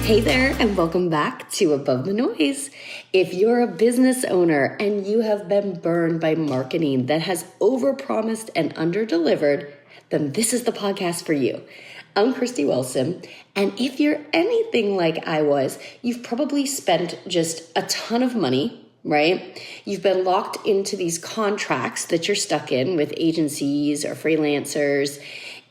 Hey there, and welcome back to Above the Noise. If you're a business owner and you have been burned by marketing that has overpromised and underdelivered, then this is the podcast for you. I'm Christy Wilson, and if you're anything like I was, you've probably spent just a ton of money, right? You've been locked into these contracts that you're stuck in with agencies or freelancers,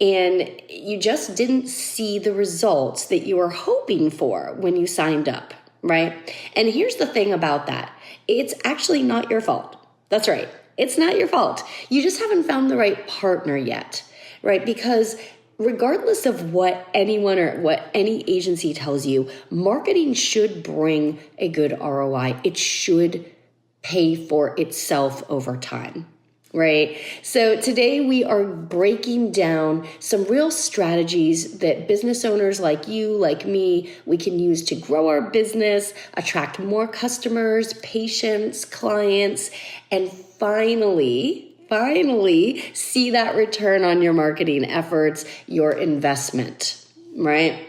and you just didn't see the results that you were hoping for when you signed up, right? And here's the thing about that. It's actually not your fault. That's right. It's not your fault. You just haven't found the right partner yet, right? Because regardless of what anyone or what any agency tells you, marketing should bring a good ROI. It should pay for itself over time. Right. So today we are breaking down some real strategies that business owners like you, like me, we can use to grow our business, attract more customers, patients, clients, and finally see that return on your marketing efforts, your investment. Right.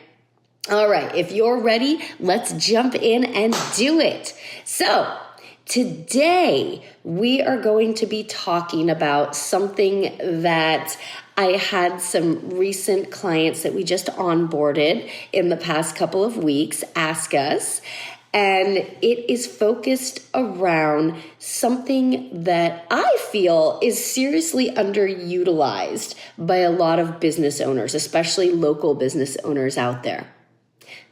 All right. If you're ready, let's jump in and do it. So today, we are going to be talking about something that I had some recent clients that we just onboarded in the past couple of weeks ask us, and it is focused around something that I feel is seriously underutilized by a lot of business owners, especially local business owners out there.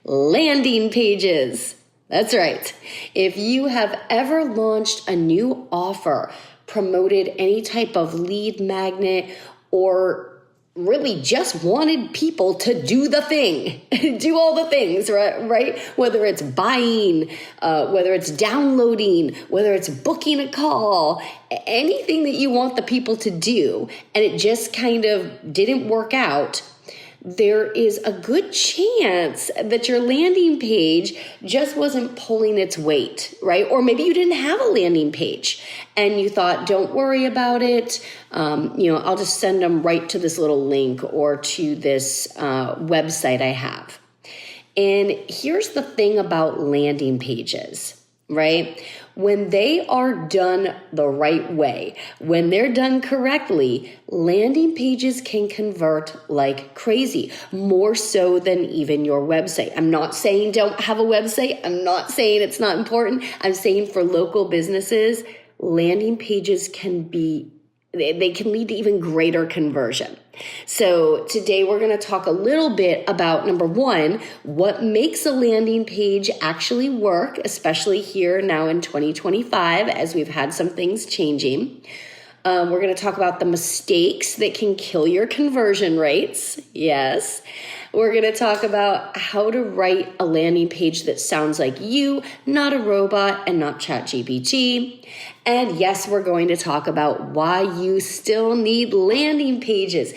Landing pages. That's right. If you have ever launched a new offer, promoted any type of lead magnet, or really just wanted people to do the thing, do all the things, right? Whether it's buying, whether it's downloading, whether it's booking a call, anything that you want the people to do, and it just kind of didn't work out, there is a good chance that your landing page just wasn't pulling its weight, right? Or maybe you didn't have a landing page and you thought, don't worry about it. I'll just send them right to this little link or to this website I have. And here's the thing about landing pages, right? When they are done the right way, when they're done correctly, landing pages can convert like crazy, more so than even your website. I'm not saying don't have a website. I'm not saying it's not important. I'm saying for local businesses, landing pages can lead to even greater conversion. So today we're going to talk a little bit about, number one, what makes a landing page actually work, especially here now in 2025, as we've had some things changing. We're going to talk about the mistakes that can kill your conversion rates. Yes. We're going to talk about how to write a landing page that sounds like you, not a robot and not ChatGPT. And yes, we're going to talk about why you still need landing pages,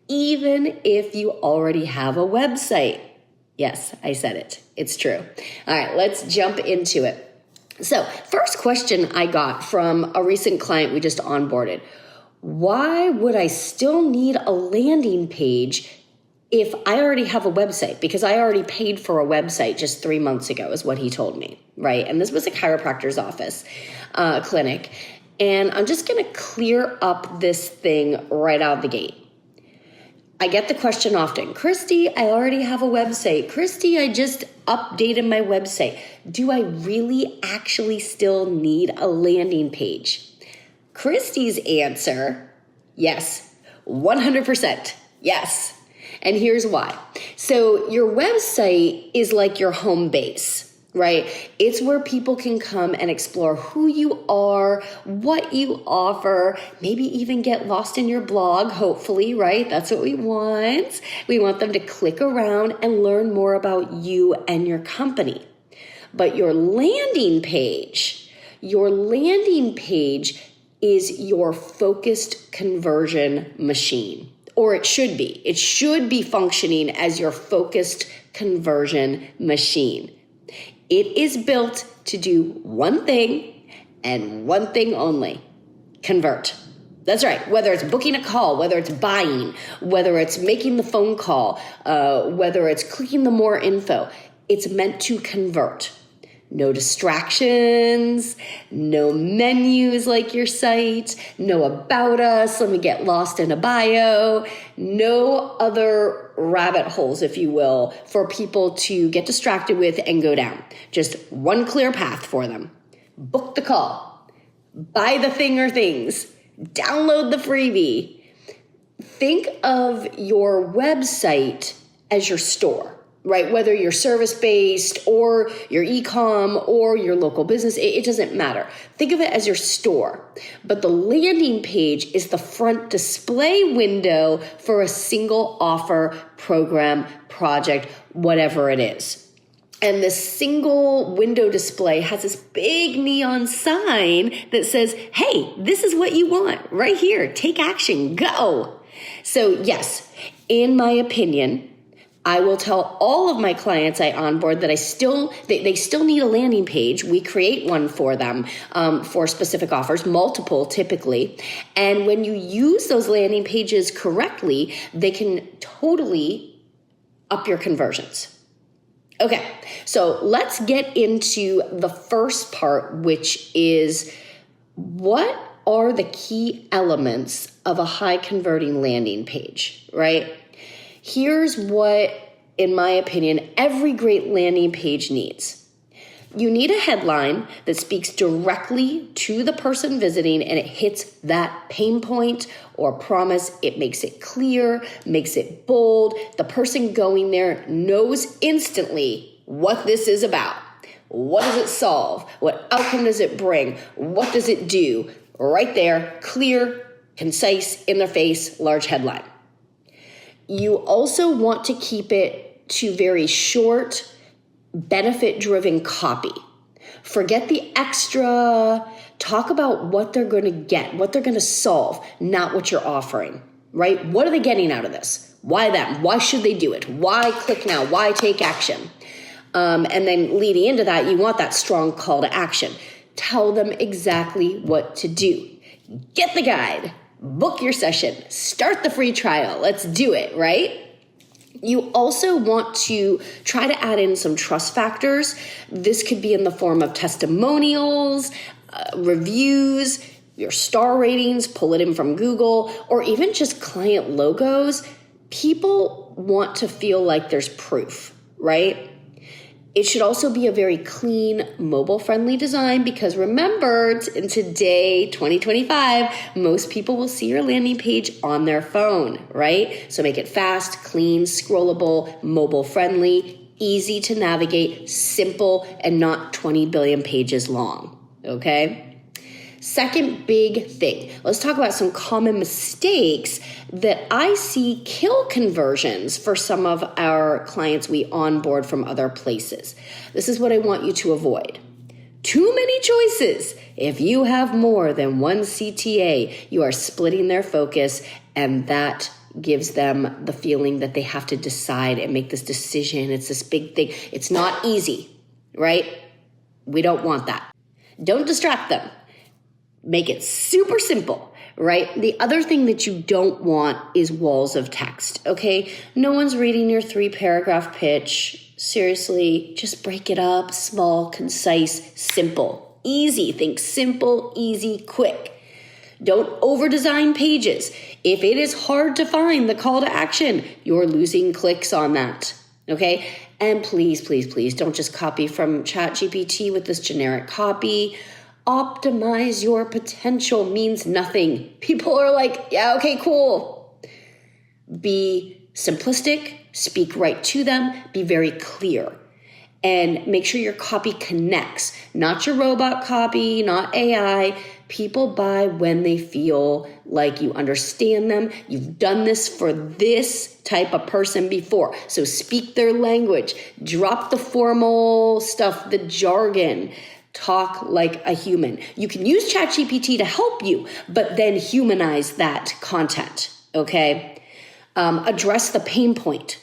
even if you already have a website. Yes, I said it. It's true. All right, let's jump into it. So, first question I got from a recent client we just onboarded. Why would I still need a landing page if I already have a website? Because I already paid for a website just 3 months ago is what he told me, right? And this was a chiropractor's office, clinic. And I'm just going to clear up this thing right out the gate. I get the question often, Christy, I already have a website. Christy, I just updated my website. Do I really actually still need a landing page? Christy's answer, yes, 100%, yes. And here's why. So your website is like your home base, right? It's where people can come and explore who you are, what you offer, maybe even get lost in your blog, hopefully, right? That's what we want. We want them to click around and learn more about you and your company. But your landing page is your focused conversion machine. Or it should be. It should be functioning as your focused conversion machine. It is built to do one thing and one thing only: convert. That's right. Whether it's booking a call, whether it's buying, whether it's making the phone call, whether it's clicking the more info, It's meant to convert. No distractions, no menus like your site, no about us, let me get lost in a bio, no other rabbit holes, if you will, for people to get distracted with and go down. Just one clear path for them. Book the call, buy the thing or things, download the freebie. Think of your website as your store. Right? Whether you're service-based or your e-com or your local business, it doesn't matter. Think of it as your store. But the landing page is the front display window for a single offer, program, project, whatever it is. And this single window display has this big neon sign that says, hey, this is what you want right here. Take action, go. So yes, in my opinion, I will tell all of my clients I onboard that they still need a landing page. We create one for them for specific offers, multiple typically. And when you use those landing pages correctly, they can totally up your conversions. Okay, so let's get into the first part, which is what are the key elements of a high converting landing page, right? Here's what, in my opinion, every great landing page needs. You need a headline that speaks directly to the person visiting and it hits that pain point or promise. It makes it clear, makes it bold. The person going there knows instantly what this is about. What does it solve? What outcome does it bring? What does it do? Right there, clear, concise, in their face, large headline. You also want to keep it to very short, benefit-driven copy. Forget the extra. Talk about what they're going to get, what they're going to solve, not what you're offering, right? What are they getting out of this? Why them? Why should they do it? Why click now? Why take action? And then leading into that, you want that strong call to action. Tell them exactly what to do. Get the guide. Book your session, start the free trial. Let's do it, right? You also want to try to add in some trust factors. This could be in the form of testimonials, reviews, your star ratings, pull it in from Google, or even just client logos. People want to feel like there's proof, right? It should also be a very clean, mobile-friendly design because remember, in today, 2025, most people will see your landing page on their phone, right? So make it fast, clean, scrollable, mobile-friendly, easy to navigate, simple, and not 20 billion pages long, okay? Second big thing, let's talk about some common mistakes that I see kill conversions for some of our clients we onboard from other places. This is what I want you to avoid. Too many choices. If you have more than one CTA, you are splitting their focus, and that gives them the feeling that they have to decide and make this decision. It's this big thing. It's not easy, right? We don't want that. Don't distract them. Make it super simple, right? The other thing that you don't want is walls of text, okay? No one's reading your 3-paragraph pitch. Seriously, just break it up, small, concise, simple, easy. Think simple, easy, quick. Don't over-design pages. If it is hard to find the call to action, you're losing clicks on that, okay? And please, please, please don't just copy from ChatGPT with this generic copy. Optimize your potential means nothing. People are like, yeah, okay, cool. Be simplistic, speak right to them, be very clear, and make sure your copy connects. Not your robot copy, not AI. People buy when they feel like you understand them. You've done this for this type of person before. So speak their language. Drop the formal stuff, the jargon. Talk like a human. You can use ChatGPT to help you, but then humanize that content, okay? Address the pain point.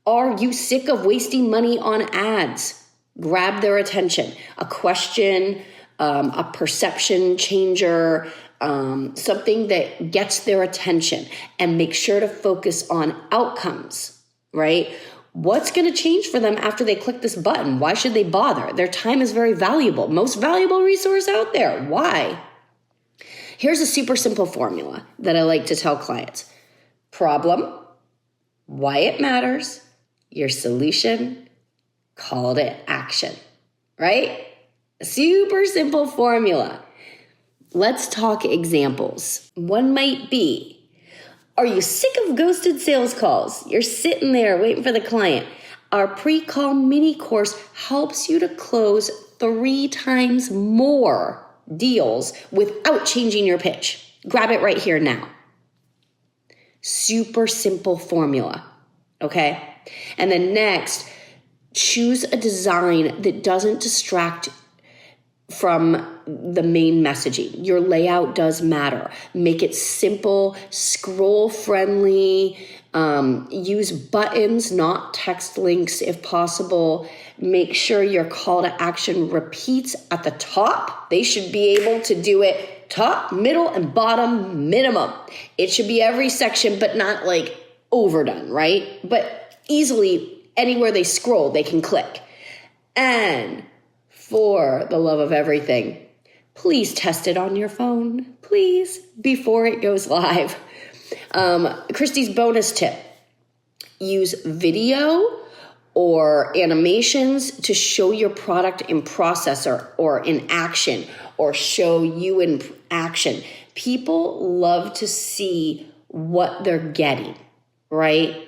Are you sick of wasting money on ads? Grab their attention. A question, a perception changer, something that gets their attention, and make sure to focus on outcomes, right? What's going to change for them after they click this button? Why should they bother? Their time is very valuable. Most valuable resource out there. Why? Here's a super simple formula that I like to tell clients. Problem, why it matters, your solution, call to action, right? A super simple formula. Let's talk examples. One might be, are you sick of ghosted sales calls? You're sitting there waiting for the client. Our pre-call mini course helps you to close 3 times more deals without changing your pitch. Grab it right here now. Super simple formula, okay? And then next, choose a design that doesn't distract from the main messaging. Your layout does matter. Make it simple, scroll friendly, use buttons, not text links if possible. Make sure your call to action repeats at the top. They should be able to do it top, middle, and bottom minimum. It should be every section, but not like overdone, right? But easily anywhere they scroll, they can click. And for the love of everything, please test it on your phone, please, before it goes live. Christy's bonus tip, use video or animations to show your product in process or in action, or show you in action. People love to see what they're getting, right?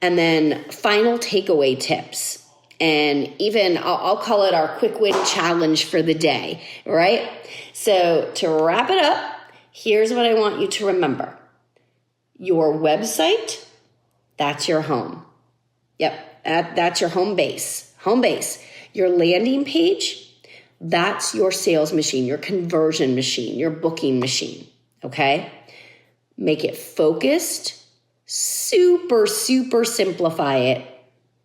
And then final takeaway tips. And even I'll call it our quick win challenge for the day, right? So to wrap it up, here's what I want you to remember. Your website, that's your home. Yep, that's your home base. Home base. Your landing page, that's your sales machine, your conversion machine, your booking machine, okay? Make it focused, super simplify it,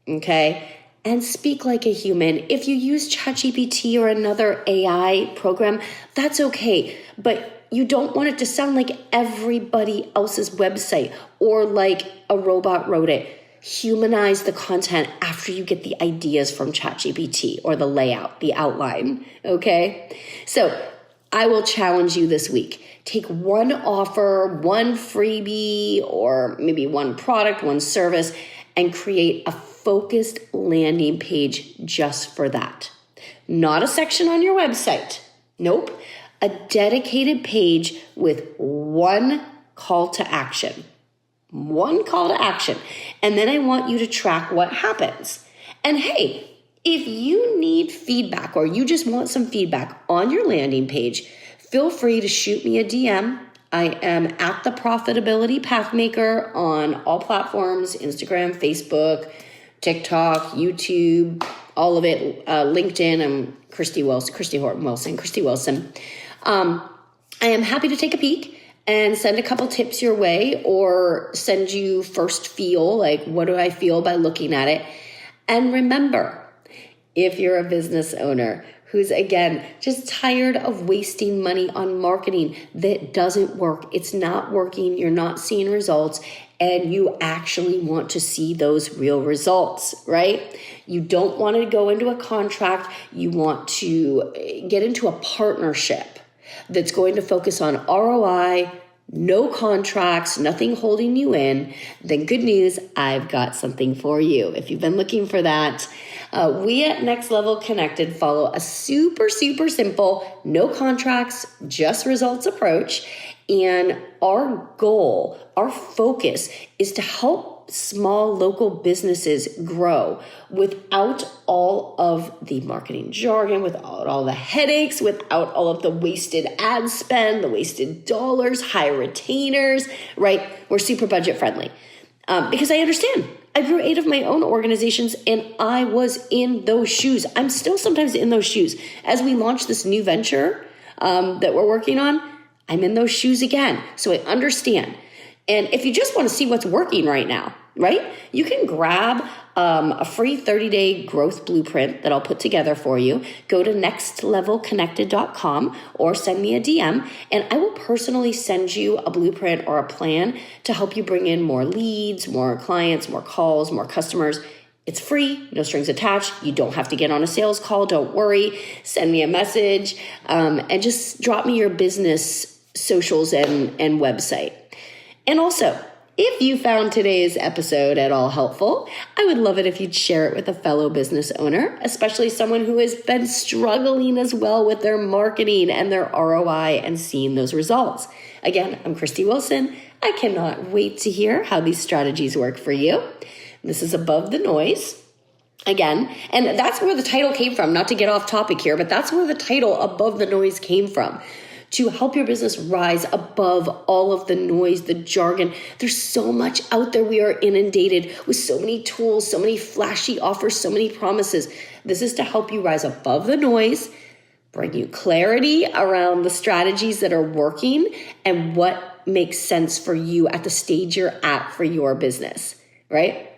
okay? And speak like a human. If you use ChatGPT or another AI program, that's okay. But you don't want it to sound like everybody else's website or like a robot wrote it. Humanize the content after you get the ideas from ChatGPT or the layout, the outline, okay? So I will challenge you this week. Take one offer, one freebie, or maybe one product, one service, and create a focused landing page just for that. Not a section on your website. Nope. A dedicated page with one call to action. One call to action. And then I want you to track what happens. And hey, if you need feedback or you just want some feedback on your landing page, feel free to shoot me a DM. I am at the Profitability Pathmaker on all platforms, Instagram, Facebook, TikTok, YouTube, all of it, LinkedIn. I'm Christy Wilson. I am happy to take a peek and send a couple tips your way, or send you first feel, like what do I feel by looking at it. And remember, if you're a business owner who's, again, just tired of wasting money on marketing that doesn't work, it's not working, you're not seeing results, and you actually want to see those real results, right? You don't want to go into a contract. You want to get into a partnership that's going to focus on ROI, no contracts, nothing holding you in. Then good news, I've got something for you. If you've been looking for that, we at Next Level Connected follow a super simple, no contracts, just results approach. And our goal, our focus is to help small local businesses grow without all of the marketing jargon, without all the headaches, without all of the wasted ad spend, the wasted dollars, high retainers, right? We're super budget friendly because I understand. I grew 8 of my own organizations and I was in those shoes. I'm still sometimes in those shoes. As we launch this new venture that we're working on, I'm in those shoes again. So I understand. And if you just want to see what's working right now, right, you can grab a free 30-day growth blueprint that I'll put together for you. Go to nextlevelconnected.com or send me a DM, and I will personally send you a blueprint or a plan to help you bring in more leads, more clients, more calls, more customers. It's free, no strings attached. You don't have to get on a sales call. Don't worry. Send me a message and just drop me your business socials and website. And also, if you found today's episode at all helpful, I would love it if you'd share it with a fellow business owner, especially someone who has been struggling as well with their marketing and their ROI and seeing those results. Again, I'm Christy Wilson. I cannot wait to hear how these strategies work for you. This is Above the Noise. Again, and that's where the title came from, not to get off topic here, but that's where the title Above the Noise came from. To help your business rise above all of the noise, the jargon. There's so much out there. We are inundated with so many tools, so many flashy offers, so many promises. This is to help you rise above the noise, bring you clarity around the strategies that are working and what makes sense for you at the stage you're at for your business, right?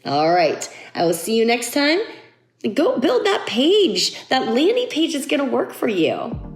All right. I will see you next time. Go build that page. That landing page is going to work for you.